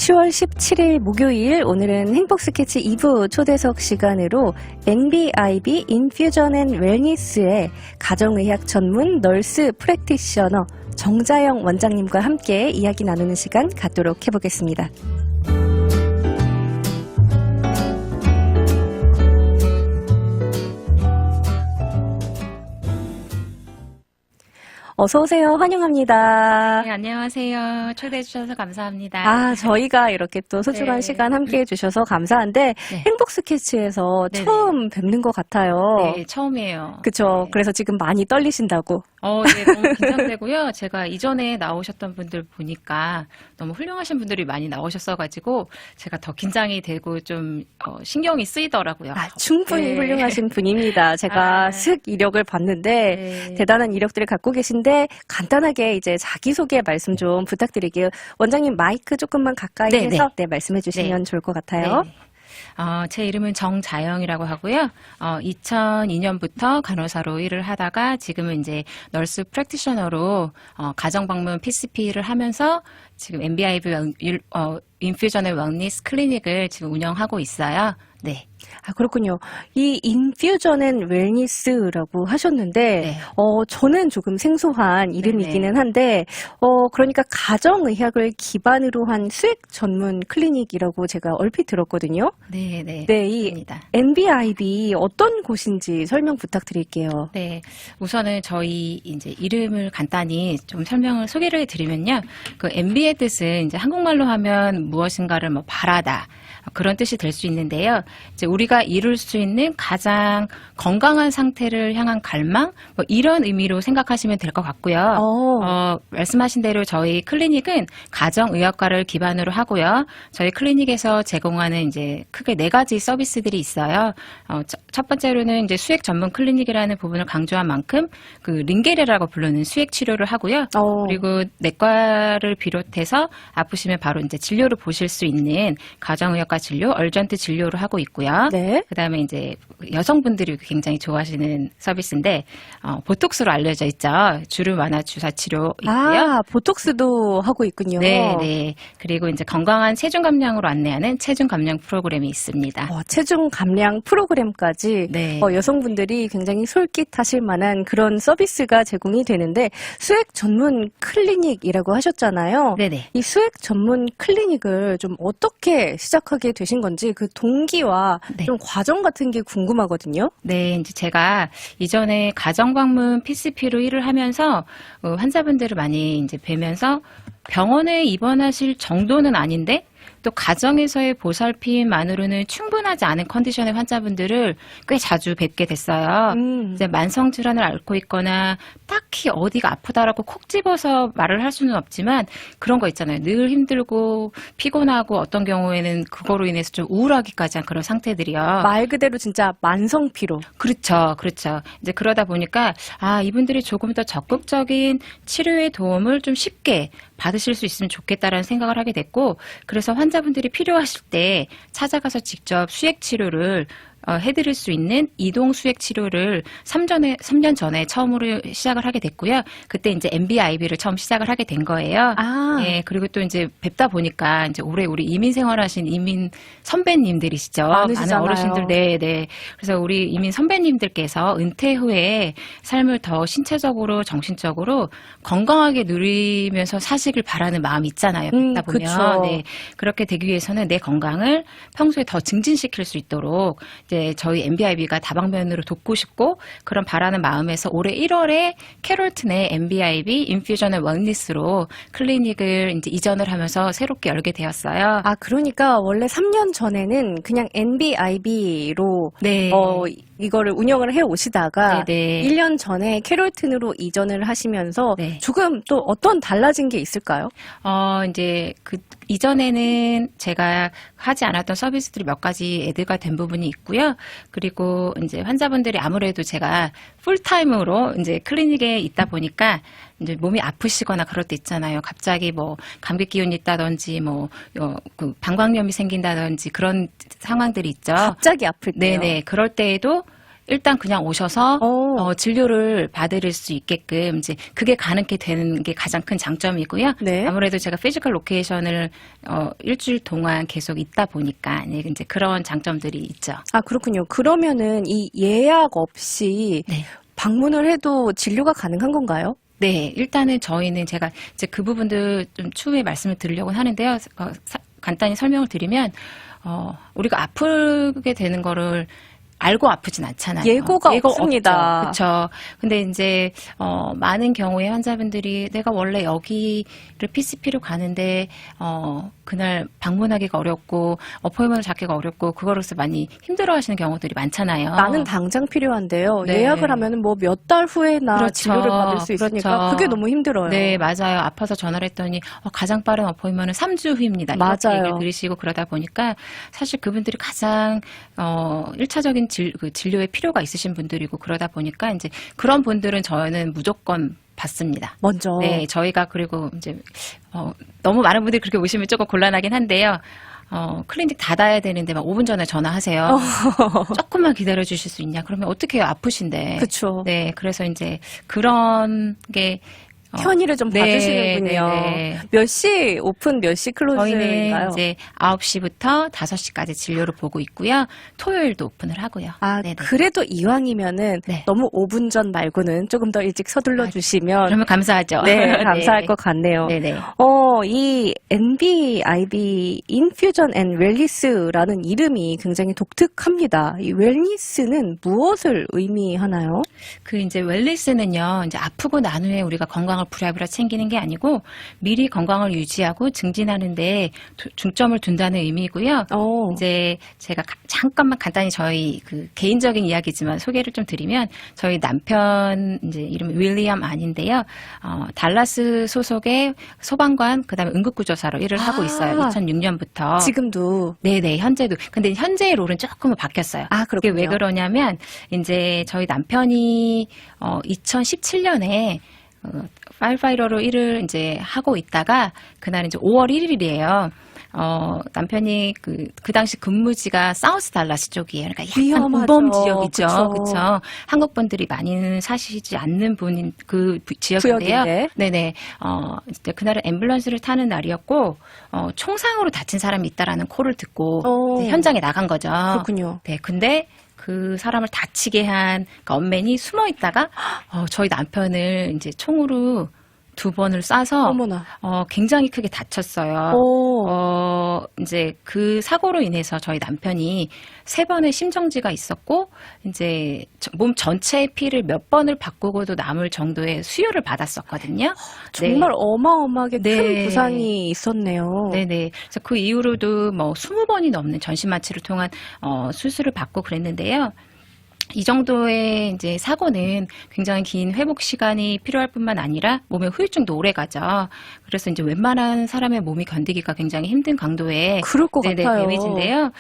10월 17일 목요일 오늘은 행복 스케치 2부 초대석 시간으로 NBIB 인퓨전 앤 웰니스의 가정의학 전문 널스 프랙티셔너 정자영 원장님과 함께 이야기 나누는 시간 갖도록 해보겠습니다. 어서 오세요. 환영합니다. 네, 안녕하세요. 초대해 주셔서 감사합니다. 저희가 이렇게 또 소중한 네. 시간 함께 해주셔서 감사한데 네. 행복 스케치에서 네네. 처음 뵙는 것 같아요. 네, 처음이에요. 그쵸. 네. 그래서 지금 많이 떨리신다고. 네, 너무 긴장되고요. 제가 이전에 나오셨던 분들 보니까 너무 훌륭하신 분들이 많이 나오셨어가지고 제가 더 긴장이 되고 좀 신경이 쓰이더라고요. 충분히 네. 훌륭하신 분입니다. 제가 아. 슥 이력을 봤는데 네. 대단한 이력들을 갖고 계신데 간단하게 이제 자기소개 말씀 좀 부탁드릴게요. 원장님 마이크 조금만 가까이 네, 해서 말씀해 주시면 네. 좋을 것 같아요. 네. 제 이름은 정자영이라고 하고요. 2002년부터 간호사로 일을 하다가 지금은 이제 널스 프랙티셔너로 가정방문 PCP를 하면서 지금 NBIB 인퓨전 앤 웰니스 클리닉을 지금 운영하고 있어요. 네. 그렇군요. 이 인퓨전 앤 웰니스라고 하셨는데 네. 저는 조금 생소한 이름이기는 네네. 한데 그러니까 가정의학을 기반으로 한 수액 전문 클리닉이라고 제가 얼핏 들었거든요. 네, 이 맞습니다. NBIB 어떤 곳인지 설명 부탁드릴게요. 네, 우선은 저희 이제 이름을 간단히 좀 소개를 해드리면요. 그 MB의 뜻은 이제 한국말로 하면 무엇인가를 바라다. 그런 뜻이 될 수 있는데요. 이제 우리가 이룰 수 있는 가장 건강한 상태를 향한 갈망, 이런 의미로 생각하시면 될 것 같고요. 말씀하신 대로 저희 클리닉은 가정의학과를 기반으로 하고요. 저희 클리닉에서 제공하는 이제 크게 4가지 서비스들이 있어요. 첫 번째로는 이제 수액 전문 클리닉이라는 부분을 강조한 만큼 그 링게르라고 부르는 수액 치료를 하고요. 그리고 내과를 비롯해서 아프시면 바로 이제 진료를 보실 수 있는 가정의학과 진료, 얼전트 진료를 하고 있고요. 네. 그다음에 이제 여성분들이 굉장히 좋아하시는 서비스인데 보톡스로 알려져 있죠. 주름 완화 주사 치료 있고요. 보톡스도 하고 있군요. 네. 그리고 이제 건강한 체중 감량으로 안내하는 체중 감량 프로그램이 있습니다. 체중 감량 프로그램까지 네. 여성분들이 굉장히 솔깃하실 만한 그런 서비스가 제공이 되는데 수액 전문 클리닉이라고 하셨잖아요. 네네. 이 수액 전문 클리닉을 좀 어떻게 시작하게 되신 건지 그 동기와 네. 좀 과정 같은 게 궁금하거든요. 네, 이제 제가 이전에 가정방문 PCP로 일을 하면서 환자분들을 많이 이제 뵈면서 병원에 입원하실 정도는 아닌데 또 가정에서의 보살핌만으로는 충분하지 않은 컨디션의 환자분들을 꽤 자주 뵙게 됐어요. 이제 만성 질환을 앓고 있거나 딱히 어디가 아프다라고 콕 집어서 말을 할 수는 없지만 그런 거 있잖아요. 늘 힘들고 피곤하고 어떤 경우에는 그거로 인해서 좀 우울하기까지 한 그런 상태들이요. 말 그대로 진짜 만성 피로. 그렇죠. 이제 그러다 보니까 이분들이 조금 더 적극적인 치료의 도움을 좀 쉽게 받으실 수 있으면 좋겠다라는 생각을 하게 됐고, 그래서 환자분들이 필요하실 때 찾아가서 직접 수액 치료를 해드릴 수 있는 이동 수액 치료를 3년 전에 처음으로 시작을 하게 됐고요. 그때 이제 NBIB를 처음 시작을 하게 된 거예요. 네. 그리고 또 이제 뵙다 보니까 이제 오래 우리 이민 생활하신 이민 선배님들이시죠. 많으시잖아요. 많은 어르신들, 네. 그래서 우리 이민 선배님들께서 은퇴 후에 삶을 더 신체적으로, 정신적으로 건강하게 누리면서 사시길 바라는 마음이 있잖아요. 뵙다 보면. 그쵸. 네. 그렇게 되기 위해서는 내 건강을 평소에 더 증진시킬 수 있도록 이제 저희 NBIB가 다방면으로 돕고 싶고 그런 바라는 마음에서 올해 1월에 캐롤튼의 NBIB 인퓨전 앤 웰니스로 클리닉을 이제 이전을 하면서 새롭게 열게 되었어요. 그러니까 원래 3년 전에는 그냥 NBIB로 네. 이거를 운영을 해 오시다가 네네. 1년 전에 캐롤튼으로 이전을 하시면서 네. 조금 또 어떤 달라진 게 있을까요? 이제 이전에는 제가 하지 않았던 서비스들이 몇 가지 애드가 된 부분이 있고요. 그리고 이제 환자분들이 아무래도 제가 풀타임으로 이제 클리닉에 있다 보니까 이제 몸이 아프시거나 그럴 때 있잖아요. 갑자기 감기 기운이 있다든지 방광염이 생긴다든지 그런 상황들이 있죠. 갑자기 아플 때요. 네네. 그럴 때에도 일단 그냥 오셔서 진료를 받을 수 있게끔 이제 그게 가능하게 되는 게 가장 큰 장점이고요. 네. 아무래도 제가 피지컬 로케이션을 일주일 동안 계속 있다 보니까 이제 그런 장점들이 있죠. 아, 그렇군요. 그러면은 이 예약 없이 네. 방문을 해도 진료가 가능한 건가요? 네, 일단은 저희는 제가 이제 그 부분도 좀 추후에 말씀을 드리려고 하는데요. 간단히 설명을 드리면, 우리가 아프게 되는 거를 알고 아프진 않잖아요. 예고가 없습니다. 그렇죠. 근데 이제 많은 경우에 환자분들이 내가 원래 여기를 PCP로 가는데 그날 방문하기가 어렵고 어포인트먼트 잡기가 어렵고 그거로서 많이 힘들어하시는 경우들이 많잖아요. 나는 당장 필요한데요. 네. 예약을 하면은 뭐 몇 달 후에나 그렇죠. 진료를 받을 수 있으니까 그렇죠. 그게 너무 힘들어요. 네, 맞아요. 아파서 전화를 했더니 가장 빠른 어포인트먼트는 3주 후입니다. 이렇게 맞아요. 얘기를 들으시고 그러다 보니까 사실 그분들이 가장 1차적인 진료에 필요가 있으신 분들이고 그러다 보니까 이제 그런 분들은 저희는 무조건 받습니다. 먼저. 네, 저희가 그리고 이제 너무 많은 분들이 그렇게 오시면 조금 곤란하긴 한데요. 클리닉 닫아야 되는데 막 5분 전에 전화하세요. 조금만 기다려 주실 수 있냐? 그러면 어떻게 해요? 아프신데. 그렇죠. 네, 그래서 이제 그런 게 편의를 좀 네, 봐주시는군요. 네. 몇 시 오픈, 몇 시 클로즈인가요? 저희는 이제 9시부터 5시까지 진료를 보고 있고요. 토요일도 오픈을 하고요. 아, 네네. 그래도 이왕이면은 네. 너무 5분 전 말고는 조금 더 일찍 서둘러 주시면 그러면 감사하죠. 네, 감사할 네. 것 같네요. 네네. 이 NBIB Infusion and Wellness라는 이름이 굉장히 독특합니다. 이 웰니스는 무엇을 의미하나요? 그 이제 웰니스는요, 이제 아프고 난 후에 우리가 건강을 부랴부랴 챙기는 게 아니고 미리 건강을 유지하고 증진하는데 중점을 둔다는 의미고요. 이제 제가 잠깐만 간단히 저희 그 개인적인 이야기지만 소개를 좀 드리면 저희 남편 이제 이름이 윌리엄 안인데요. 달라스 소속의 소방관 그다음에 응급구조사로 일을 하고 있어요. 2006년부터. 지금도. 네네, 현재도. 근데 현재의 롤은 조금은 바뀌었어요. 아, 그게 그렇군요. 왜 그러냐면, 이제 저희 남편이, 2017년에, 파이어파이터로 일을 이제 하고 있다가, 그날 이제 5월 1일이에요. 남편이 그 당시 근무지가 사우스 달라스 쪽이에요. 그러니까 약간 위험하죠. 우범 지역이죠. 그쵸. 그쵸. 한국 분들이 많이 사시지 않는 분인 그 지역인데요. 구역인데. 네네. 이제 그날은 앰뷸런스를 타는 날이었고, 총상으로 다친 사람이 있다라는 콜을 듣고 이제 현장에 나간 거죠. 그렇군요. 네. 근데 그 사람을 다치게 한 건맨이 숨어 있다가, 저희 남편을 이제 총으로 2번을 쏴서 어머나. 굉장히 크게 다쳤어요. 이제 그 사고로 인해서 저희 남편이 3번의 심정지가 있었고 이제 몸 전체의 피를 몇 번을 바꾸고도 남을 정도의 수혈을 받았었거든요. 정말 어마어마하게 네. 큰 부상이 있었네요. 네네. 그래서 그 이후로도 뭐 20번이 넘는 전신마취를 통한 수술을 받고 그랬는데요. 이 정도의 이제 사고는 굉장히 긴 회복 시간이 필요할 뿐만 아니라 몸의 후유증도 오래 가죠. 그래서 이제 웬만한 사람의 몸이 견디기가 굉장히 힘든 강도의 그럴 것 같아요. 데미지인데요.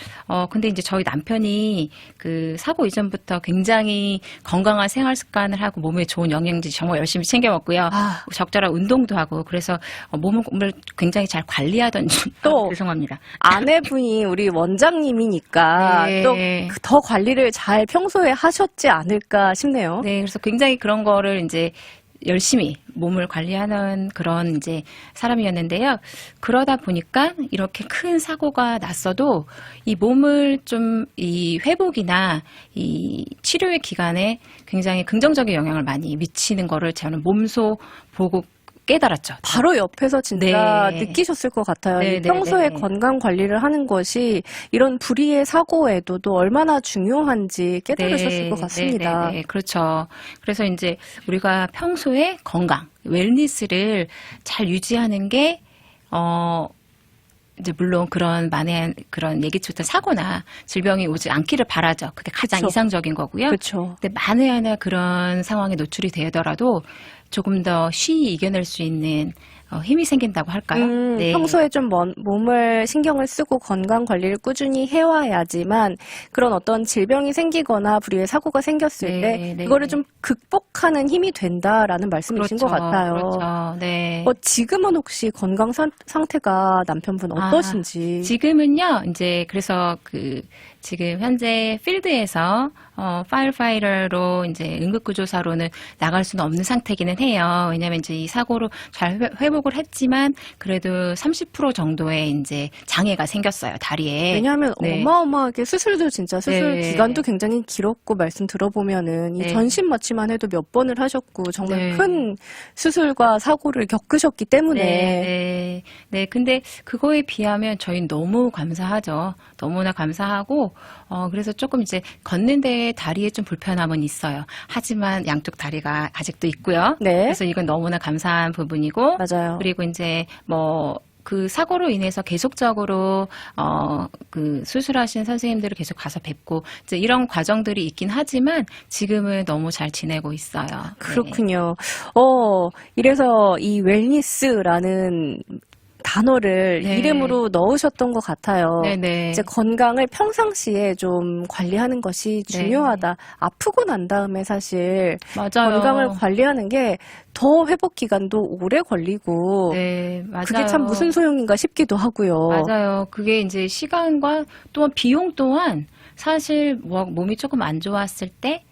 근데 이제 저희 남편이 그 사고 이전부터 굉장히 건강한 생활 습관을 하고 몸에 좋은 영양제 정말 열심히 챙겨 먹고요. 적절한 운동도 하고 그래서 몸을 굉장히 잘 관리하던 또 죄송합니다. 아내분이 우리 원장님이니까 네. 또 더 관리를 잘 평소에 하셨지 않을까 싶네요. 네, 그래서 굉장히 그런 거를 이제 열심히 몸을 관리하는 그런 이제 사람이었는데요. 그러다 보니까 이렇게 큰 사고가 났어도 이 몸을 좀 이 회복이나 이 치료의 기간에 굉장히 긍정적인 영향을 많이 미치는 거를 저는 몸소 보고 깨달았죠. 바로 옆에서 진짜 네. 느끼셨을 것 같아요. 네, 이 네, 평소에 네. 건강 관리를 하는 것이 이런 불의의 사고에도 또 얼마나 중요한지 깨달으셨을 것 같습니다. 네, 그렇죠. 그래서 이제 우리가 평소에 건강, 웰니스를 잘 유지하는 게 이제 물론 그런 만에 그런 예기치 못한 사고나 질병이 오지 않기를 바라죠. 그게 가장 그쵸. 이상적인 거고요. 그렇죠. 근데 만에 하나 그런 상황에 노출이 되더라도 조금 더 쉬이 이겨낼 수 있는 힘이 생긴다고 할까요? 네. 평소에 좀 몸을 신경을 쓰고 건강 관리를 꾸준히 해와야지만 그런 어떤 질병이 생기거나 불의의 사고가 생겼을 때 그거를 좀 극복하는 힘이 된다라는 말씀이신 것 같아요. 그렇죠. 네. 지금은 혹시 건강 상태가 남편분 어떠신지? 지금은요, 이제 그래서 지금 현재 필드에서 파이어파이터로 이제 응급구조사로는 나갈 수는 없는 상태기는 해요. 왜냐하면 이제 이 사고로 잘 회복을 했지만 그래도 30% 정도의 이제 장애가 생겼어요, 다리에. 왜냐하면 네. 어마어마하게 수술도 진짜 수술 네. 기간도 굉장히 길었고 말씀 들어보면은 이 네. 전신 마취만 해도 몇 번을 하셨고 정말 네. 큰 수술과 사고를 겪으셨기 때문에 네. 근데 그거에 비하면 저희는 너무 감사하죠. 너무나 감사하고, 그래서 조금 이제 걷는데 다리에 좀 불편함은 있어요. 하지만 양쪽 다리가 아직도 있고요. 네. 그래서 이건 너무나 감사한 부분이고, 맞아요. 그리고 이제 그 사고로 인해서 계속적으로 그 수술하신 선생님들을 계속 가서 뵙고 이제 이런 과정들이 있긴 하지만 지금은 너무 잘 지내고 있어요. 그렇군요. 이래서 이 웰니스라는 단어를 네. 이름으로 넣으셨던 것 같아요. 네네. 이제 건강을 평상시에 좀 관리하는 것이 네. 중요하다. 아프고 난 다음에 사실 맞아요. 건강을 관리하는 게 더 회복 기간도 오래 걸리고 네, 맞아요. 그게 참 무슨 소용인가 싶기도 하고요. 맞아요. 그게 이제 시간과 또한 비용 또한 사실 몸이 조금 안 좋았을 때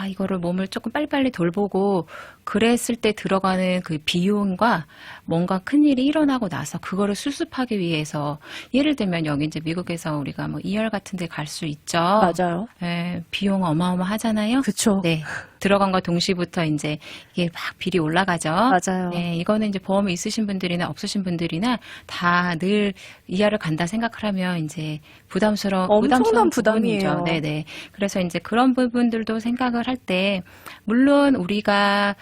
이거를 몸을 조금 빨리빨리 돌보고 그랬을 때 들어가는 그 비용과 뭔가 큰일이 일어나고 나서 그거를 수습하기 위해서 예를 들면 여기 이제 미국에서 우리가 뭐 ER 같은 데 갈 수 있죠. 맞아요. 네, 비용 어마어마하잖아요. 그렇죠. 네. 들어간과 동시부터 이제 이게 막 비리 올라가죠. 맞아요. 네, 이거는 이제 보험이 있으신 분들이나 없으신 분들이나 다 늘 이하를 간다 생각을 하면 이제 부담스러운 엄청난 부분이죠. 부담이에요. 네네. 그래서 이제 그런 부분들도 생각을 할 때 물론 우리가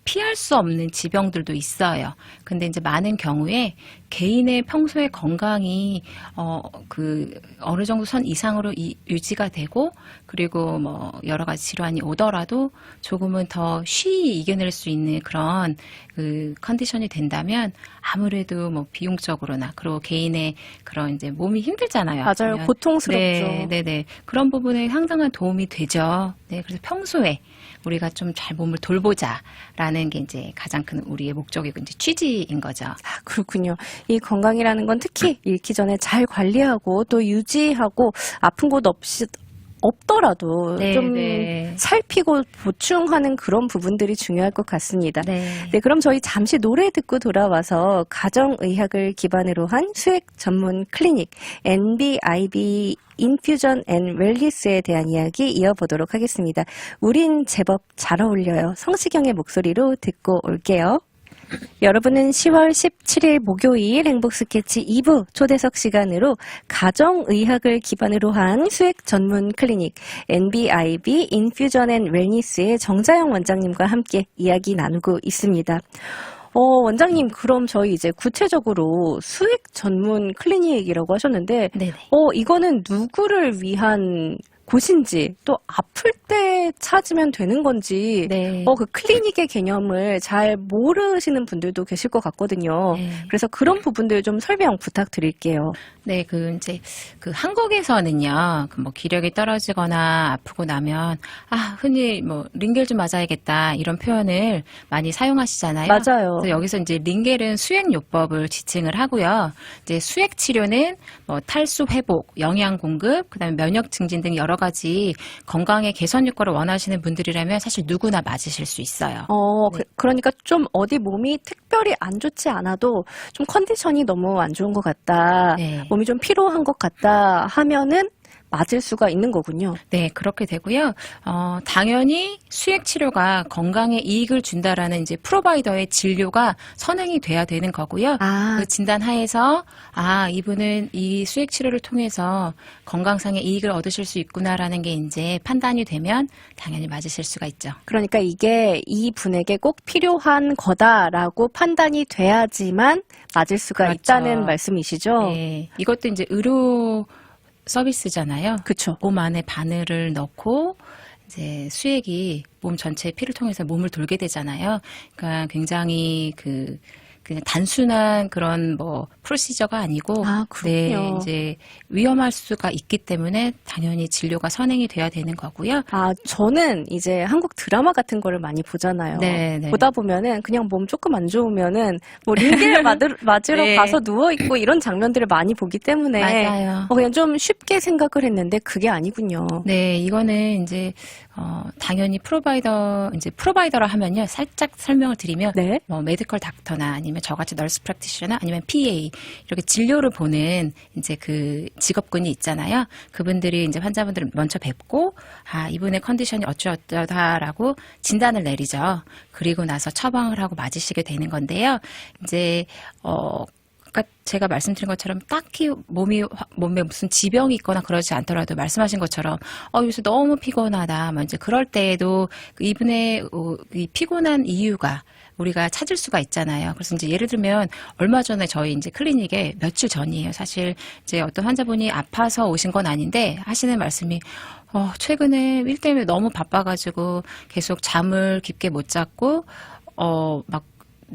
피할 수 없는 지병들도 있어요. 근데 이제 많은 경우에 개인의 평소의 건강이 어느 정도 선 이상으로 유지가 되고 그리고 뭐 여러 가지 질환이 오더라도 조금은 더 쉬이 이겨낼 수 있는 그런 그 컨디션이 된다면 아무래도 뭐 비용적으로나 그리고 개인의 그런 이제 몸이 힘들잖아요. 맞아요. 그러면 고통스럽죠. 네네. 그런 부분에 상당한 도움이 되죠. 네, 그래서 평소에 우리가 좀 잘 몸을 돌보자라는 게 이제 가장 큰 우리의 목적이고 이제 취지인 거죠. 그렇군요. 이 건강이라는 건 특히 잃기 전에 잘 관리하고 또 유지하고 아픈 곳 없더라도 네, 좀 네. 살피고 보충하는 그런 부분들이 중요할 것 같습니다. 네. 네, 그럼 저희 잠시 노래 듣고 돌아와서 가정의학을 기반으로 한 수액 전문 클리닉 NBIB 인퓨전 앤 웰니스에 대한 이야기 이어보도록 하겠습니다. 우린 제법 잘 어울려요. 성시경의 목소리로 듣고 올게요. 여러분은 10월 17일 목요일 행복 스케치 2부 초대석 시간으로 가정의학을 기반으로 한 수액 전문 클리닉 NBIB 인퓨전 앤 웰니스의 정자영 원장님과 함께 이야기 나누고 있습니다. 원장님, 그럼 저희 이제 구체적으로 수액 전문 클리닉이라고 하셨는데, 네네. 이거는 누구를 위한 곳인지, 또 아플 때 찾으면 되는 건지, 네. 그 클리닉의 개념을 잘 모르시는 분들도 계실 것 같거든요. 네. 그래서 그런 부분들 좀 설명 부탁드릴게요. 네, 이제 한국에서는요, 뭐 기력이 떨어지거나 아프고 나면 흔히 뭐 링겔 좀 맞아야겠다 이런 표현을 많이 사용하시잖아요. 맞아요. 그래서 여기서 이제 링겔은 수액요법을 지칭을 하고요. 이제 수액 치료는 뭐 탈수 회복, 영양 공급, 그다음에 면역 증진 등 여러 가지 건강의 개선 효과를 원하시는 분들이라면 사실 누구나 맞으실 수 있어요. 네. 그러니까 좀 어디 몸이 특별히 안 좋지 않아도 좀 컨디션이 너무 안 좋은 것 같다. 네. 몸이 좀 피로한 것 같다 하면은 맞을 수가 있는 거군요. 네, 그렇게 되고요. 당연히 수액 치료가 건강에 이익을 준다라는 이제 프로바이더의 진료가 선행이 돼야 되는 거고요. 그 진단 하에서 이분은 이 수액 치료를 통해서 건강상의 이익을 얻으실 수 있구나라는 게 이제 판단이 되면 당연히 맞으실 수가 있죠. 그러니까 이게 이 분에게 꼭 필요한 거다라고 판단이 돼야지만 맞을 수가 그렇죠. 있다는 말씀이시죠? 네, 이것도 이제 의료 서비스잖아요. 그렇죠. 몸 안에 바늘을 넣고 이제 수액이 몸 전체의 피를 통해서 몸을 돌게 되잖아요. 그러니까 굉장히 그냥 단순한 그런 뭐 프로시저가 아니고 아, 그렇군요. 이제 위험할 수가 있기 때문에 당연히 진료가 선행이 돼야 되는 거고요. 아, 저는 이제 한국 드라마 같은 거를 많이 보잖아요. 네, 네. 보다 보면은 그냥 몸 조금 안 좋으면은 뭐 링겔 맞으러 네. 가서 누워있고 이런 장면들을 많이 보기 때문에 맞아요. 그냥 좀 쉽게 생각을 했는데 그게 아니군요. 네, 이거는 이제 당연히 프로바이더라 하면요, 살짝 설명을 드리면 네. 뭐 메디컬 닥터나 아니면 저같이 널스 프랙티셔너 아니면 PA 이렇게 진료를 보는 이제 그 직업군이 있잖아요. 그분들이 이제 환자분들을 먼저 뵙고 이분의 컨디션이 어쩌다라고 진단을 내리죠. 그리고 나서 처방을 하고 맞으시게 되는 건데요. 이제 그러니까 제가 말씀드린 것처럼 딱히 몸에 무슨 지병이 있거나 그러지 않더라도 말씀하신 것처럼 요새 너무 피곤하다. 뭐 이제 그럴 때에도 이분의 이 피곤한 이유가 우리가 찾을 수가 있잖아요. 그래서 이제 예를 들면 얼마 전에 저희 이제 클리닉에 며칠 전이에요. 사실 이제 어떤 환자분이 아파서 오신 건 아닌데 하시는 말씀이 최근에 일 때문에 너무 바빠가지고 계속 잠을 깊게 못 잤고 막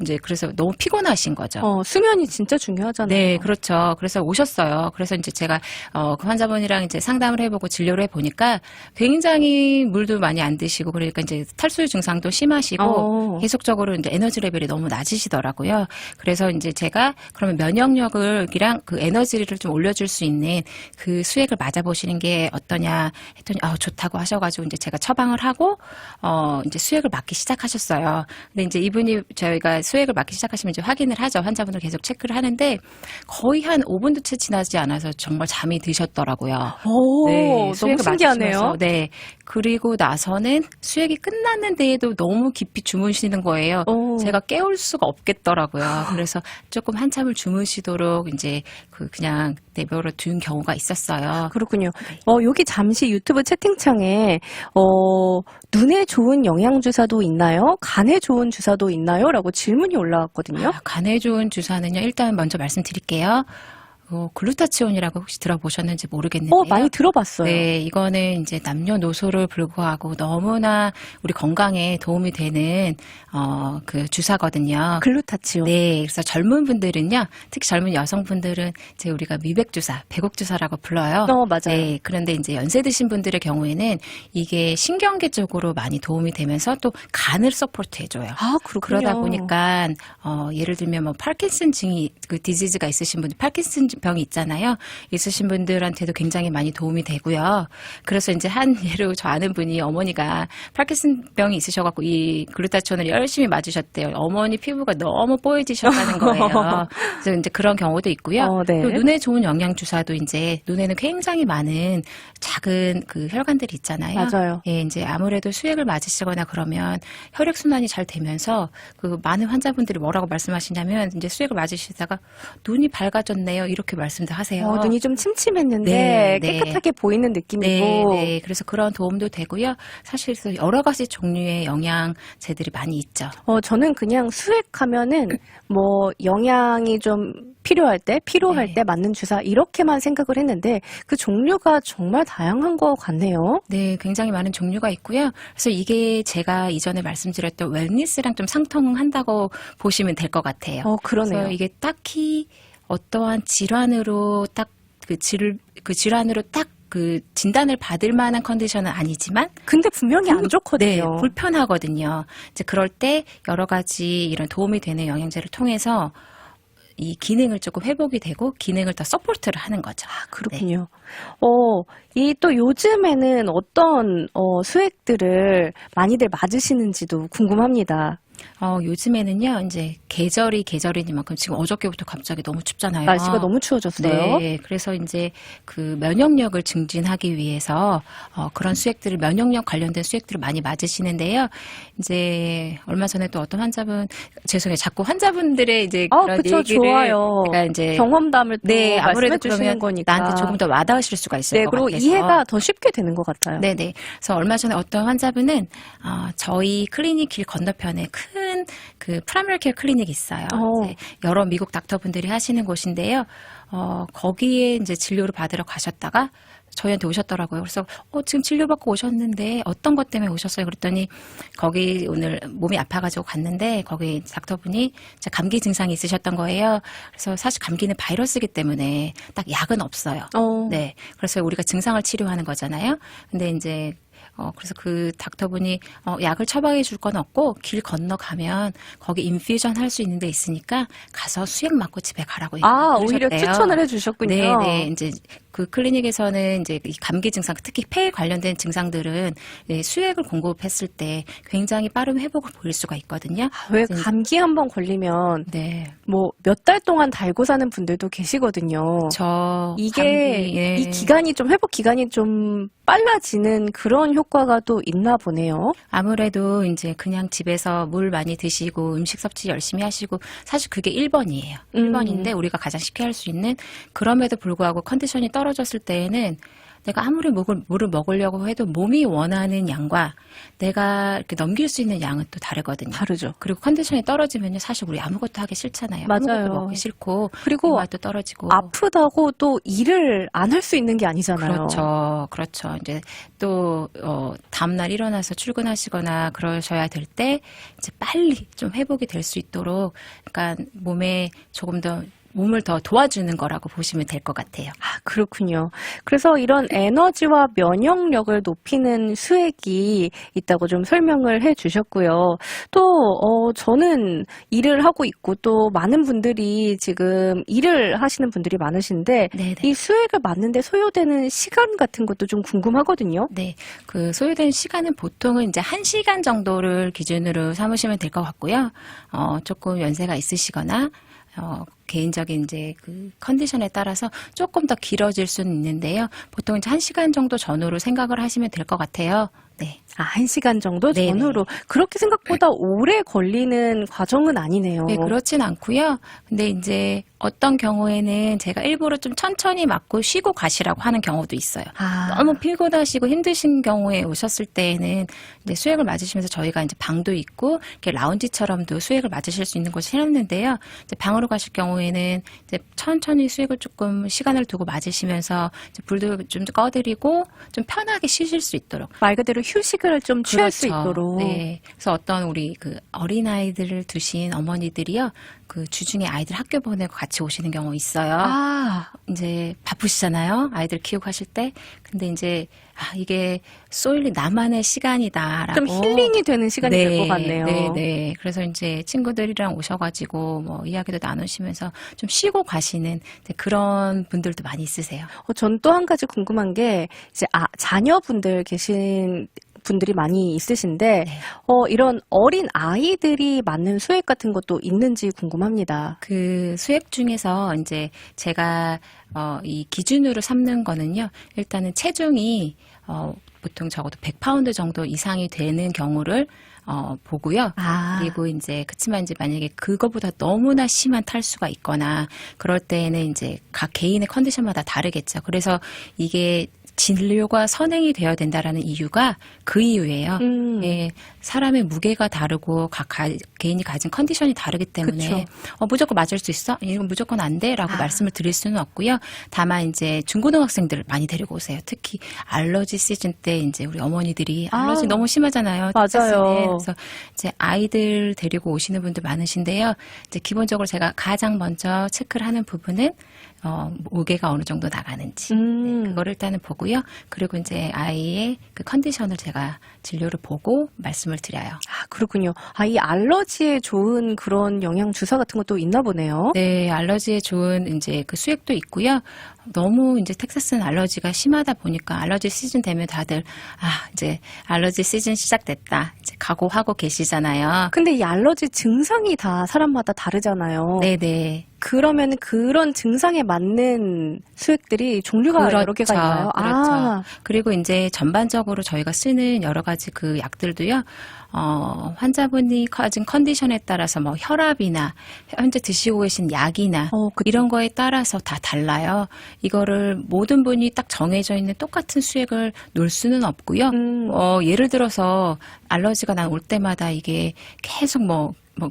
이제 그래서 너무 피곤하신 거죠. 수면이 진짜 중요하잖아요. 네, 그렇죠. 그래서 오셨어요. 그래서 이제 제가 그 환자분이랑 이제 상담을 해보고 진료를 해보니까 굉장히 물도 많이 안 드시고 그러니까 이제 탈수 증상도 심하시고 계속적으로 이제 에너지 레벨이 너무 낮으시더라고요. 그래서 이제 제가 그러면 면역력이랑 그 에너지를 좀 올려줄 수 있는 그 수액을 맞아보시는 게 어떠냐 했더니 좋다고 하셔가지고 이제 제가 처방을 하고 이제 수액을 맞기 시작하셨어요. 근데 이제 이분이 저희가 수액을 맞기 시작하시면 이제 확인을 하죠. 환자분들 계속 체크를 하는데 거의 한 5분도 채 지나지 않아서 정말 잠이 드셨더라고요. 너무 신기하네요. 맞으시면서, 네. 그리고 나서는 수액이 끝났는데도 너무 깊이 주무시는 거예요. 제가 깨울 수가 없겠더라고요. 그래서 조금 한참을 주무시도록 이제 그냥 내버려 둔 경우가 있었어요. 그렇군요. 여기 잠시 유튜브 채팅창에 눈에 좋은 영양 주사도 있나요? 간에 좋은 주사도 있나요? 라고 질문이 올라왔거든요. 간에 좋은 주사는요. 일단 먼저 말씀드릴게요. 글루타치온이라고 혹시 들어보셨는지 모르겠는데요. 많이 들어봤어요. 네, 이거는 이제 남녀노소를 불구하고 너무나 우리 건강에 도움이 되는 그 주사거든요. 글루타치온. 네, 그래서 젊은 분들은요, 특히 젊은 여성분들은 이제 우리가 미백 주사, 배곡 주사라고 불러요. 맞아요. 네, 그런데 이제 연세 드신 분들의 경우에는 이게 신경계 쪽으로 많이 도움이 되면서 또 간을 서포트 해줘요. 그렇군요. 그러다 보니까 예를 들면 뭐 파킨슨증이 그 디지즈가 있으신 분들, 파킨슨 병이 있잖아요. 있으신 분들한테도 굉장히 많이 도움이 되고요. 그래서 이제 한 예로 저 아는 분이 어머니가 파킨슨 병이 있으셔갖고 이 글루타치온을 열심히 맞으셨대요. 어머니 피부가 너무 뽀얘지셨다는 거예요. 그래서 이제 그런 경우도 있고요. 네. 또 눈에 좋은 영양 주사도 이제 눈에는 굉장히 많은 작은 그 혈관들이 있잖아요. 맞아요. 예, 이제 아무래도 수액을 맞으시거나 그러면 혈액 순환이 잘 되면서 그 많은 환자분들이 뭐라고 말씀하시냐면 이제 수액을 맞으시다가 눈이 밝아졌네요. 이렇게 말씀도 하세요. 눈이 좀 침침했는데 네, 깨끗하게 보이는 느낌이고. 네, 그래서 그런 도움도 되고요. 사실 여러 가지 종류의 영양제들이 많이 있죠. 저는 그냥 수액하면은 뭐 영양이 좀 필요할 때 맞는 주사 이렇게만 생각을 했는데 그 종류가 정말 다양한 것 같네요. 네, 굉장히 많은 종류가 있고요. 그래서 이게 제가 이전에 말씀드렸던 웰니스랑 좀 상통한다고 보시면 될 것 같아요. 그러네요. 그래서 이게 딱히 어떠한 질환으로 딱 그 질환으로 딱 그 진단을 받을 만한 컨디션은 아니지만 근데 분명히 안 좋거든요. 네, 불편하거든요. 이제 그럴 때 여러 가지 이런 도움이 되는 영양제를 통해서 이 기능을 조금 회복이 되고 기능을 더 서포트를 하는 거죠. 그렇군요. 이 또 요즘에는 어떤 수액들을 많이들 맞으시는지도 궁금합니다. 요즘에는요, 이제 계절이니만큼 지금 어저께부터 갑자기 너무 춥잖아요. 날씨가 너무 추워졌어요. 네, 그래서 이제 그 면역력을 증진하기 위해서 그런 수액들을 면역력 관련된 수액들을 많이 맞으시는데요. 이제 얼마 전에 또 어떤 환자분 죄송해요, 자꾸 환자분들의 이제 그런 그쵸, 얘기를 좋아요. 제가 이제 경험담을 또 네, 아무래도 말씀해 주시는 그러면 거니까 나한테 조금 더 와닿으실 수가 있을 네, 것 그리고 같아서. 이해가 더 쉽게 되는 것 같아요. 네네. 그래서 얼마 전에 어떤 환자분은 저희 클리닉 길 건너편에 큰 그 프라이머리 케어 클리닉이 있어요. 이제 여러 미국 닥터분들이 하시는 곳인데요. 거기에 이제 진료를 받으러 가셨다가 저희한테 오셨더라고요. 그래서 지금 치료받고 오셨는데 어떤 것 때문에 오셨어요? 그랬더니 거기 오늘 몸이 아파가지고 갔는데 거기 닥터분이 감기 증상이 있으셨던 거예요. 그래서 사실 감기는 바이러스이기 때문에 딱 약은 없어요. 네, 그래서 우리가 증상을 치료하는 거잖아요. 근데 이제 그래서 그 닥터분이 약을 처방해 줄 건 없고 길 건너가면 거기 인퓨전 할 수 있는 데 있으니까 가서 수액 맞고 집에 가라고 오히려 그러셨대요. 추천을 해주셨군요. 네, 네. 이제 그 클리닉에서는 이제 이 감기 증상, 특히 폐에 관련된 증상들은 수액을 공급했을 때 굉장히 빠른 회복을 보일 수가 있거든요. 왜 감기 한번 걸리면 네. 뭐 몇 달 동안 달고 사는 분들도 계시거든요. 이게 이게 이 기간이 좀 회복 기간이 좀 빨라지는 그런 효과가 또 있나 보네요. 아무래도 이제 그냥 집에서 물 많이 드시고 음식 섭취 열심히 하시고 사실 그게 1번이에요. 1번인데 우리가 가장 쉽게 할 수 있는 그럼에도 불구하고 컨디션이 떨어졌을 때에는 내가 아무리 물을 먹으려고 해도 몸이 원하는 양과 내가 이렇게 넘길 수 있는 양은 또 다르거든요. 다르죠. 그리고 컨디션이 떨어지면요, 사실 우리 아무것도 하기 싫잖아요. 맞아요. 아무것도 먹기 싫고 그리고 맛도 떨어지고 아프다고 또 일을 안 할 수 있는 게 아니잖아요. 그렇죠, 그렇죠. 이제 또 다음날 일어나서 출근하시거나 그러셔야 될 때 이제 빨리 좀 회복이 될 수 있도록, 그러니까 몸에 조금 더 몸을 더 도와주는 거라고 보시면 될 것 같아요. 그렇군요. 그래서 이런 에너지와 면역력을 높이는 수액이 있다고 좀 설명을 해 주셨고요. 또 저는 일을 하고 있고 또 많은 분들이 지금 일을 하시는 분들이 많으신데 네네. 이 수액을 맞는데 소요되는 시간 같은 것도 좀 궁금하거든요. 네, 그 소요되는 시간은 보통은 이제 1시간 정도를 기준으로 삼으시면 될 것 같고요. 조금 연세가 있으시거나 개인적인 이제 그 컨디션에 따라서 조금 더 길어질 수는 있는데요. 보통 이제 1시간 정도 전후로 생각을 하시면 될 것 같아요. 네. 1시간 정도 네네. 전후로. 그렇게 생각보다 오래 걸리는 과정은 아니네요. 네, 그렇진 않고요. 근데 이제 어떤 경우에는 제가 일부러 좀 천천히 맞고 쉬고 가시라고 하는 경우도 있어요. 너무 피곤하시고 힘드신 경우에 오셨을 때에는 이제 수액을 맞으시면서 저희가 이제 방도 있고 이렇게 라운지처럼도 수액을 맞으실 수 있는 곳이 해놨는데요. 이제 방으로 가실 경우에는 이제 천천히 수액을 조금 시간을 두고 맞으시면서 이제 불도 좀 꺼드리고 좀 편하게 쉬실 수 있도록. 말 그대로 휴식을 좀 취할 수 그렇죠. 있도록. 네. 그래서 어떤 우리 그 어린아이들을 두신 어머니들이요. 그 주중에 아이들 학교 보내고 같이 오시는 경우 있어요. 이제 바쁘시잖아요. 아이들 키우고 하실 때. 근데 이제 이게 솔리 나만의 시간이다라고. 좀 힐링이 되는 시간이 될 것 같네요. 네. 그래서 이제 친구들이랑 오셔가지고 뭐 이야기도 나누시면서 좀 쉬고 가시는 그런 분들도 많이 있으세요. 전 또 한 가지 궁금한 게 이제 자녀분들 계신 분들이 많이 있으신데 네. 이런 어린 아이들이 맞는 수액 같은 것도 있는지 궁금합니다. 그 수액 중에서 이제 제가 이 기준으로 삼는 거는요. 일단은 체중이 보통 적어도 100파운드 정도 이상이 되는 경우를 보고요. 그리고 이제 그치만 이제 만약에 그거보다 너무나 심한 탈수가 있거나 그럴 때에는 이제 각 개인의 컨디션마다 다르겠죠. 그래서 이게 진료가 선행이 되어야 된다라는 이유가 그 이유예요. 예, 사람의 무게가 다르고 각 개인이 가진 컨디션이 다르기 때문에 무조건 맞을 수 있어? 이건 무조건 안 돼? 라고 말씀을 드릴 수는 없고요. 다만 이제 중고등학생들을 많이 데리고 오세요. 특히 알러지 시즌 때 이제 우리 어머니들이 알러지 너무 심하잖아요. 맞아요. 그래서 이제 아이들 데리고 오시는 분들 많으신데요. 이제 기본적으로 제가 가장 먼저 체크를 하는 부분은 무게가 어느 정도 나가는지 그거를 일단은 보고요. 그리고 이제 아이의 그 컨디션을 제가 진료를 보고 말씀을 드려요. 그렇군요. 이 알러지에 좋은 그런 영양 주사 같은 것도 있나 보네요. 네, 알러지에 좋은 이제 그 수액도 있고요. 너무 이제 텍사스는 알러지가 심하다 보니까 알러지 시즌 되면 다들 이제 알러지 시즌 시작됐다. 이제 각오하고 계시잖아요. 근데 이 알러지 증상이 다 사람마다 다르잖아요. 네네. 그러면 그런 증상에 맞는 수액들이 종류가 여러 개가 있나요? 그렇죠. 그리고 이제 전반적으로 저희가 쓰는 여러 가지 그 약들도요. 환자분이 가진 컨디션에 따라서 뭐 혈압이나 현재 드시고 계신 약이나 이런 거에 따라서 다 달라요. 이거를 모든 분이 딱 정해져 있는 똑같은 수액을 놓을 수는 없고요. 예를 들어서 알러지가 난 올 때마다 이게 계속 뭐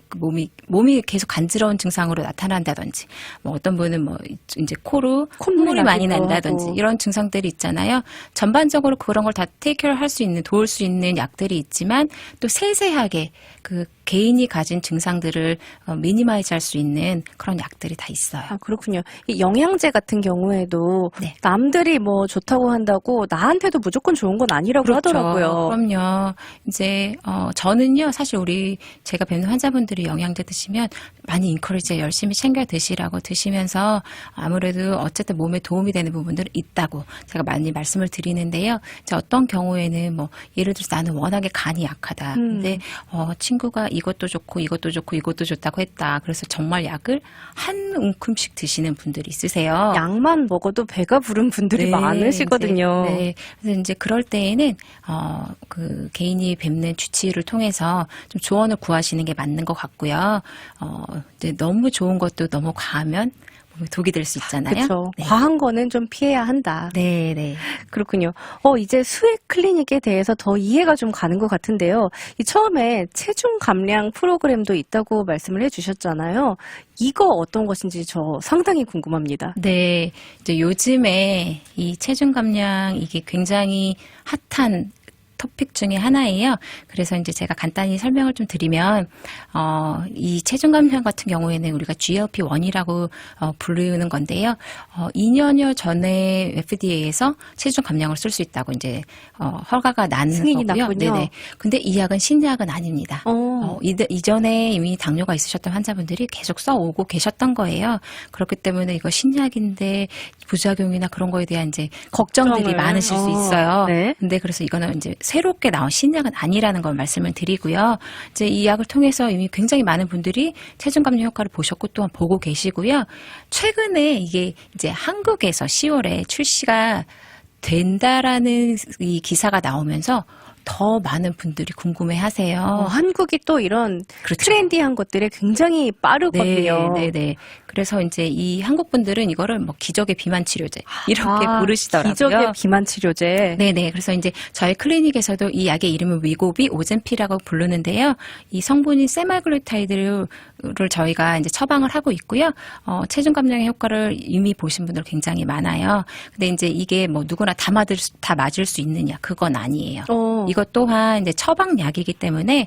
몸이 계속 간지러운 증상으로 나타난다든지, 뭐 어떤 분은 뭐 이제 코로 콧물이 많이 난다든지 하고. 이런 증상들이 있잖아요. 전반적으로 그런 걸 다 테이크케어 할 수 있는, 도울 수 있는 약들이 있지만 또 세세하게 그 개인이 가진 증상들을 미니마이즈 할 수 있는 그런 약들이 다 있어요. 아, 그렇군요. 이 영양제 같은 경우에도 네. 남들이 뭐 좋다고 한다고 나한테도 무조건 좋은 건 아니라고 하더라고요. 그럼요. 이제 저는요, 사실 제가 뵙는 환자분들이 영양제 드시면 많이 인커리지 열심히 챙겨 드시라고 드시면서 아무래도 어쨌든 몸에 도움이 되는 부분들이 있다고 제가 많이 말씀을 드리는데요. 이제 어떤 경우에는 뭐 예를 들어서 나는 워낙에 간이 약하다. 근데 친구가 이것도 좋고 이것도 좋고 이것도 좋다고 했다. 그래서 정말 약을 한 움큼씩 드시는 분들이 있으세요. 약만 먹어도 배가 부른 분들이 많으시거든요. 네. 그래서 이제 그럴 때에는 그 개인이 뵙는 주치의를 통해서 좀 조언을 구하시는 게 맞는 것 같고요. 이제 너무 좋은 것도 너무 과하면 독이 될 수 있잖아요. 그렇죠. 네. 과한 거는 좀 피해야 한다. 네, 네. 그렇군요. 이제 수액 클리닉에 대해서 더 이해가 좀 가는 것 같은데요. 이 처음에 체중 감량 프로그램도 있다고 말씀을 해주셨잖아요. 이거 어떤 것인지 저 상당히 궁금합니다. 네. 이제 요즘에 이 체중 감량 이게 굉장히 핫한 토픽 중에 하나예요. 그래서 이제 제가 간단히 설명을 좀 드리면, 이 체중 감량 같은 경우에는 우리가 GLP-1이라고 부르는 건데요. 2년여 전에 FDA에서 체중 감량을 쓸 수 있다고 이제 허가가 난 승인이 거고요. 났군요. 네네. 근데 이 약은 신약은 아닙니다. 이전에 이미 당뇨가 있으셨던 환자분들이 계속 써오고 계셨던 거예요. 그렇기 때문에 이거 신약인데 부작용이나 그런 거에 대한 이제 걱정들이 많으실 수 있어요. 네. 근데 그래서 이거는 이제 새롭게 나온 신약은 아니라는 걸 말씀을 드리고요. 이제 이 약을 통해서 이미 굉장히 많은 분들이 체중 감량 효과를 보셨고 또한 보고 계시고요. 최근에 이게 이제 한국에서 10월에 출시가 된다라는 이 기사가 나오면서 더 많은 분들이 궁금해하세요. 한국이 또 이런 그렇죠. 트렌디한 것들에 굉장히 빠르거든요. 네, 네, 네. 그래서 이제 이 한국 분들은 이거를 뭐 기적의 비만 치료제 이렇게 부르시더라고요. 기적의 비만 치료제. 네네. 그래서 이제 저희 클리닉에서도 이 약의 이름은 위고비 오젠피라고 부르는데요. 이 성분이 세말글루타이드를 저희가 이제 처방을 하고 있고요. 체중 감량의 효과를 이미 보신 분들 굉장히 많아요. 근데 이제 이게 뭐 누구나 다 맞을 수 있느냐? 그건 아니에요. 이것 또한 이제 처방약이기 때문에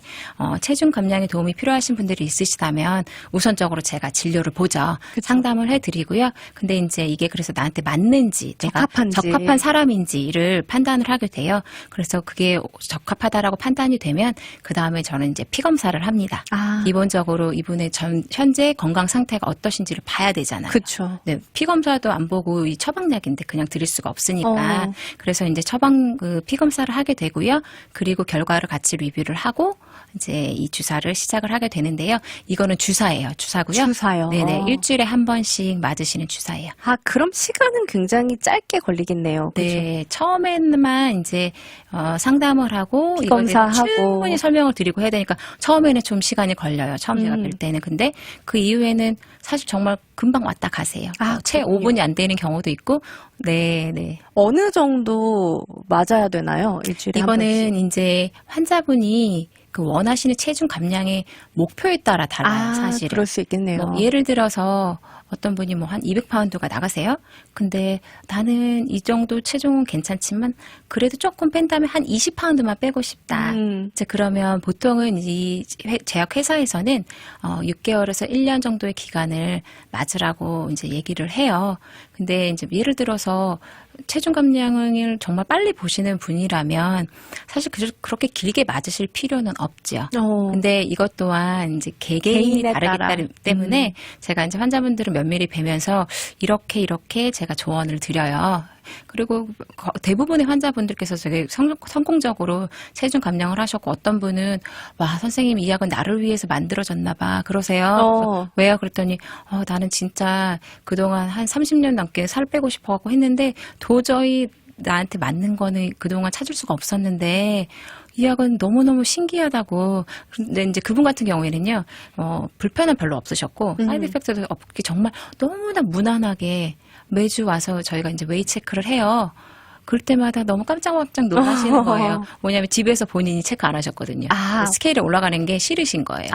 체중 감량에 도움이 필요하신 분들이 있으시다면 우선적으로 제가 진료를 보죠. 그쵸. 상담을 해드리고요. 근데 이제 이게 그래서 나한테 맞는지, 내가 적합한 사람인지를 판단을 하게 돼요. 그래서 그게 적합하다라고 판단이 되면 그 다음에 저는 이제 피 검사를 합니다. 기본적으로 이분의 현재 건강 상태가 어떠신지를 봐야 되잖아요. 그렇죠. 네, 피 검사도 안 보고 이 처방약인데 그냥 드릴 수가 없으니까. 그래서 이제 피 검사를 하게 되고요. 그리고 결과를 같이 리뷰를 하고 이제 이 주사를 시작을 하게 되는데요. 이거는 주사예요. 주사고요. 주사요. 네네. 일주일에 한 번씩 맞으시는 주사예요. 그럼 시간은 굉장히 짧게 걸리겠네요. 네. 처음에만 이제 상담을 하고 피 이거에 대해서 검사하고. 충분히 설명을 드리고 해야 되니까 처음에는 좀 시간이 걸려요. 처음 제가 뵐 때는. 근데 그 이후에는 사실 정말 금방 왔다 가세요. 채 그렇군요. 5분이 안 되는 경우도 있고. 네, 네. 어느 정도 맞아야 되나요? 일주일에 한 번씩? 이거는 이제 환자분이 그 원하시는 체중 감량의 목표에 따라 달라요, 사실은. 그럴 수 있겠네요. 뭐 예를 들어서 어떤 분이 뭐 한 200파운드가 나가세요? 근데 나는 이 정도 체중은 괜찮지만 그래도 조금 뺀 다음에 한 20파운드만 빼고 싶다. 이제 그러면 보통은 이 제약 회사에서는 6개월에서 1년 정도의 기간을 맞으라고 이제 얘기를 해요. 근데 이제 예를 들어서 체중 감량을 정말 빨리 보시는 분이라면 사실 그렇게 길게 맞으실 필요는 없죠. 근데 이것 또한 이제 개개인이 개인에 따라. 다르기 때문에 제가 이제 환자분들을 면밀히 뵈면서 이렇게 제가 조언을 드려요. 그리고 대부분의 환자분들께서 되게 성공적으로 체중 감량을 하셨고 어떤 분은 와 선생님 이 약은 나를 위해서 만들어졌나 봐 그러세요. 왜요? 그랬더니 나는 진짜 그동안 한 30년 넘게 살 빼고 싶어갖고 했는데 도저히 나한테 맞는 거는 그동안 찾을 수가 없었는데 이 약은 너무너무 신기하다고. 근데 이제 그분 같은 경우에는요, 불편은 별로 없으셨고, 사이드 이펙트도 없기 정말 너무나 무난하게 매주 와서 저희가 이제 웨이 체크를 해요. 그럴 때마다 너무 깜짝깜짝 놀라시는 거예요. 뭐냐면 집에서 본인이 체크 안 하셨거든요. 스케일이 올라가는 게 싫으신 거예요.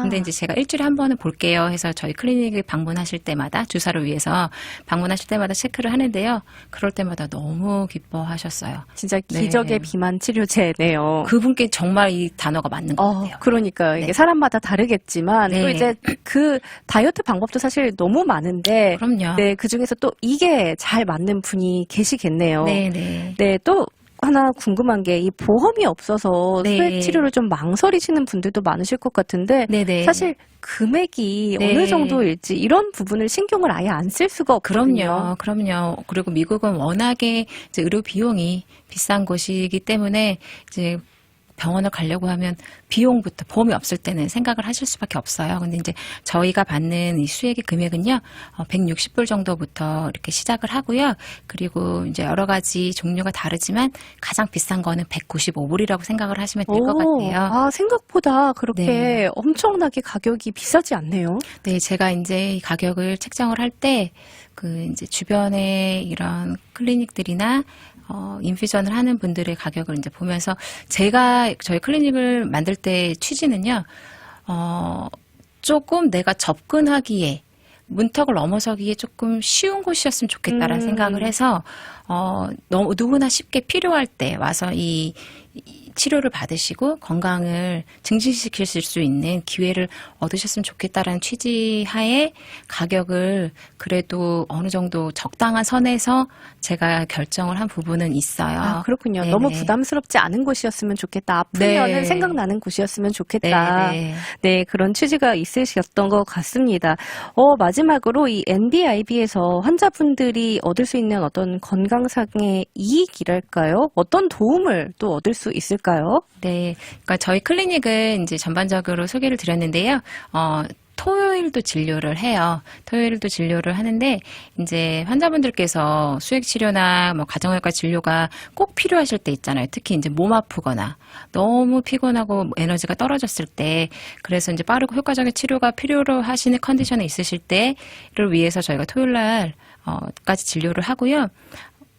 근데 이제 제가 일주일에 한 번은 볼게요 해서 저희 클리닉에 방문하실 때마다 주사를 위해서 방문하실 때마다 체크를 하는데요. 그럴 때마다 너무 기뻐하셨어요. 진짜 기적의 비만 치료제네요. 그분께 정말 이 단어가 맞는 것 같아요. 그러니까요. 이게 사람마다 다르겠지만 또 이제 그 다이어트 방법도 사실 너무 많은데 그럼요. 네, 그중에서 또 이게 잘 맞는 분이 계시겠네요. 네네. 네, 또 하나 궁금한 게 이 보험이 없어서 네. 수액 치료를 좀 망설이시는 분들도 많으실 것 같은데 네네. 사실 금액이 네. 어느 정도일지 이런 부분을 신경을 아예 안 쓸 수가 없거든요. 그럼요. 그리고 미국은 워낙에 이제 의료 비용이 비싼 곳이기 때문에 이제 병원을 가려고 하면 비용부터 보험이 없을 때는 생각을 하실 수밖에 없어요. 근데 이제 저희가 받는 이 수액의 금액은요, 160불 정도부터 이렇게 시작을 하고요. 그리고 이제 여러 가지 종류가 다르지만 가장 비싼 거는 195불이라고 생각을 하시면 될 것 같아요. 생각보다 그렇게 네. 엄청나게 가격이 비싸지 않네요. 네, 제가 이제 이 가격을 책정을 할 때, 이제 주변에 이런 클리닉들이나 인퓨전을 하는 분들의 가격을 이제 보면서 제가 저희 클리닉을 만들 때 취지는요, 조금 내가 접근하기에 문턱을 넘어서기에 조금 쉬운 곳이었으면 좋겠다라는 생각을 해서 너무 누구나 쉽게 필요할 때 와서 이 치료를 받으시고 건강을 증진시킬 수 있는 기회를 얻으셨으면 좋겠다라는 취지 하에 가격을 그래도 어느 정도 적당한 선에서 제가 결정을 한 부분은 있어요. 그렇군요. 네네. 너무 부담스럽지 않은 곳이었으면 좋겠다. 아프면은 네. 생각나는 곳이었으면 좋겠다. 네네. 네, 그런 취지가 있으셨던 것 같습니다. 마지막으로 이 NBIB에서 환자분들이 얻을 수 있는 어떤 건강상의 이익이랄까요? 어떤 도움을 또 얻을 수 있을까요? 네. 그러니까 저희 클리닉은 이제 전반적으로 소개를 드렸는데요. 토요일도 진료를 해요. 토요일도 진료를 하는데 이제 환자분들께서 수액 치료나 뭐 가정의학과 진료가 꼭 필요하실 때 있잖아요. 특히 이제 몸 아프거나 너무 피곤하고 에너지가 떨어졌을 때 그래서 이제 빠르고 효과적인 치료가 필요로 하시는 컨디션에 있으실 때를 위해서 저희가 토요일 날까지 진료를 하고요.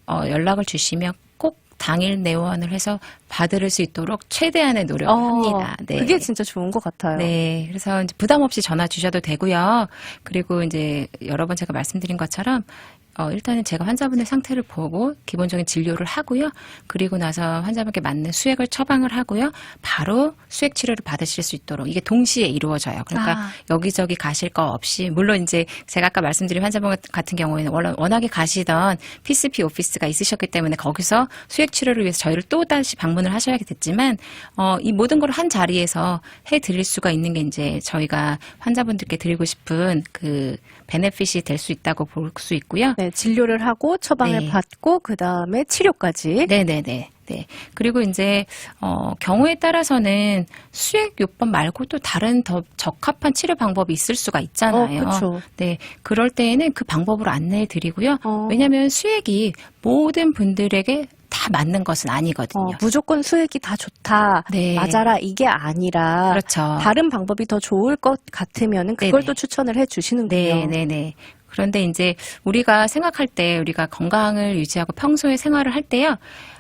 연락을 주시면 꼭 당일 내원을 해서 받을 수 있도록 최대한의 노력을 합니다. 네. 그게 진짜 좋은 것 같아요. 네. 그래서 이제 부담 없이 전화 주셔도 되고요. 그리고 이제 여러 번 제가 말씀드린 것처럼 일단은 제가 환자분의 상태를 보고 기본적인 진료를 하고요. 그리고 나서 환자분께 맞는 수액을 처방을 하고요. 바로 수액 치료를 받으실 수 있도록 이게 동시에 이루어져요. 그러니까 여기저기 가실 거 없이 물론 이제 제가 아까 말씀드린 환자분 같은 경우에는 워낙에 가시던 PCP 오피스가 있으셨기 때문에 거기서 수액 치료를 위해서 저희를 또 다시 방문을 하셔야 됐지만 이 모든 걸 한 자리에서 해드릴 수가 있는 게 이제 저희가 환자분들께 드리고 싶은 그 베네핏이 될 수 있다고 볼 수 있고요. 네, 진료를 하고 처방을 네. 받고 그 다음에 치료까지. 네네네. 네. 그리고 이제, 경우에 따라서는 수액 요법 말고 또 다른 더 적합한 치료 방법이 있을 수가 있잖아요. 그렇죠. 네. 그럴 때에는 그 방법으로 안내해 드리고요. 왜냐하면 수액이 모든 분들에게 다 맞는 것은 아니거든요. 무조건 수액이 다 좋다. 네. 맞아라. 이게 아니라. 그렇죠. 다른 방법이 더 좋을 것 같으면 그걸 네네. 또 추천을 해 주시는군요. 네네네. 그런데 이제 우리가 생각할 때 우리가 건강을 유지하고 평소에 생활을 할 때요.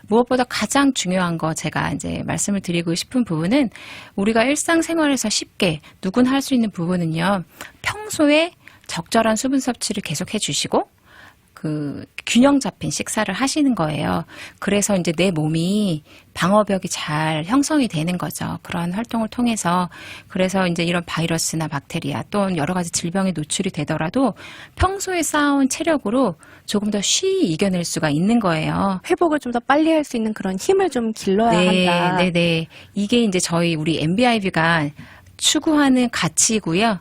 무엇보다 가장 중요한 거 제가 이제 말씀을 드리고 싶은 부분은 우리가 일상생활에서 쉽게 누구나 할 수 있는 부분은요. 평소에 적절한 수분 섭취를 계속 해주시고 그 균형 잡힌 식사를 하시는 거예요. 그래서 이제 내 몸이 방어벽이 잘 형성이 되는 거죠. 그런 활동을 통해서. 그래서 이제 이런 바이러스나 박테리아 또는 여러 가지 질병에 노출이 되더라도 평소에 쌓아온 체력으로 조금 더 쉬이 이겨낼 수가 있는 거예요. 회복을 좀 더 빨리 할 수 있는 그런 힘을 좀 길러야 한다. 네네. 이게 이제 우리 MBIB가 추구하는 가치고요.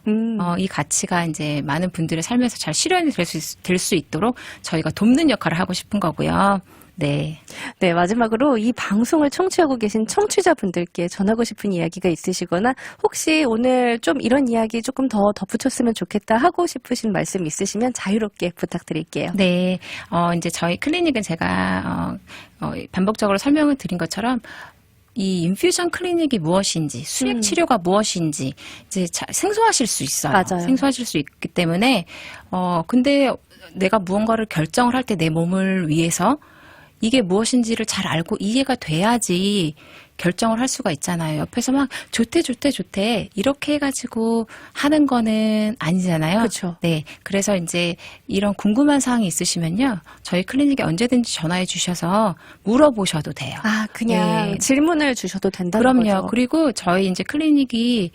이 가치가 이제 많은 분들의 삶에서 잘 실현이 될 수 있도록 저희가 돕는 역할을 하고 싶은 거고요. 네. 네, 마지막으로 이 방송을 청취하고 계신 청취자분들께 전하고 싶은 이야기가 있으시거나 혹시 오늘 좀 이런 이야기 조금 더 덧붙였으면 좋겠다 하고 싶으신 말씀 있으시면 자유롭게 부탁드릴게요. 네. 이제 저희 클리닉은 제가 반복적으로 설명을 드린 것처럼 이 인퓨전 클리닉이 무엇인지, 수액 치료가 무엇인지 이제 생소하실 수 있어요. 맞아요. 생소하실 수 있기 때문에 근데 내가 무언가를 결정을 할 때 내 몸을 위해서 이게 무엇인지를 잘 알고 이해가 돼야지 결정을 할 수가 있잖아요. 옆에서 막 좋대 이렇게 해가지고 하는 거는 아니잖아요. 그렇죠. 네, 그래서 이제 이런 궁금한 사항이 있으시면요, 저희 클리닉에 언제든지 전화해 주셔서 물어보셔도 돼요. 아, 그냥 네. 질문을 주셔도 된다는 그럼요. 거죠. 그리고 저희 이제 클리닉이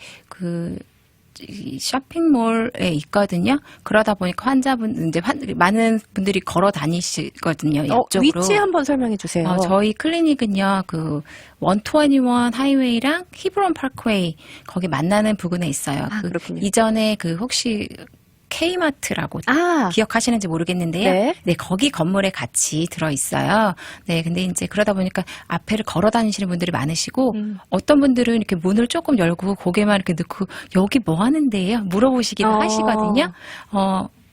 이 쇼핑몰에 있거든요. 그러다 보니까 환자분 이제 많은 분들이 걸어 다니시거든요. 이쪽으로. 위치 한번 설명해 주세요. 저희 클리닉은요, 그 121 하이웨이랑 히브론 파크웨이 거기 만나는 부근에 있어요. 아, 그렇군요. 이전에 혹시 K마트라고 아, 기억하시는지 모르겠는데요. 네. 네, 거기 건물에 같이 들어 있어요. 네, 근데 이제 그러다 보니까 앞에를 걸어 다니시는 분들이 많으시고, 어떤 분들은 이렇게 문을 조금 열고 고개만 이렇게 넣고, 여기 뭐 하는데요? 물어보시기도 하시거든요.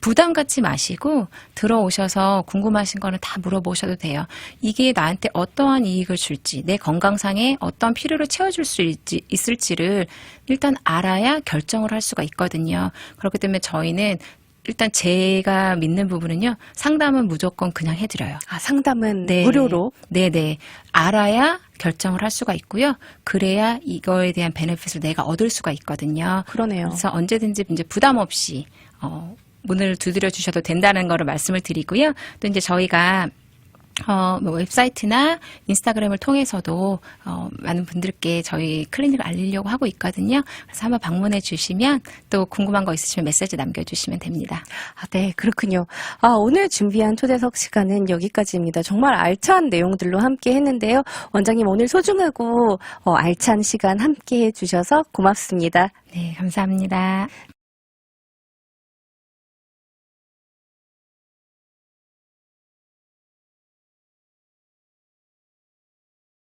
부담 갖지 마시고 들어오셔서 궁금하신 거는 다 물어보셔도 돼요. 이게 나한테 어떠한 이익을 줄지, 내 건강상에 어떤 필요를 채워줄 수 있을지를 일단 알아야 결정을 할 수가 있거든요. 그렇기 때문에 저희는 일단 제가 믿는 부분은요, 상담은 무조건 그냥 해드려요. 아, 상담은 네. 무료로. 네네. 알아야 결정을 할 수가 있고요. 그래야 이거에 대한 베네핏을 내가 얻을 수가 있거든요. 그러네요. 그래서 언제든지 이제 부담 없이 문을 두드려 주셔도 된다는 거를 말씀을 드리고요. 또 이제 저희가 뭐 웹사이트나 인스타그램을 통해서도 많은 분들께 저희 클리닉을 알리려고 하고 있거든요. 그래서 한번 방문해 주시면 또 궁금한 거 있으시면 메시지 남겨주시면 됩니다. 아, 네, 그렇군요. 아, 오늘 준비한 초대석 시간은 여기까지입니다. 정말 알찬 내용들로 함께 했는데요. 원장님 오늘 소중하고 알찬 시간 함께 해주셔서 고맙습니다. 네, 감사합니다.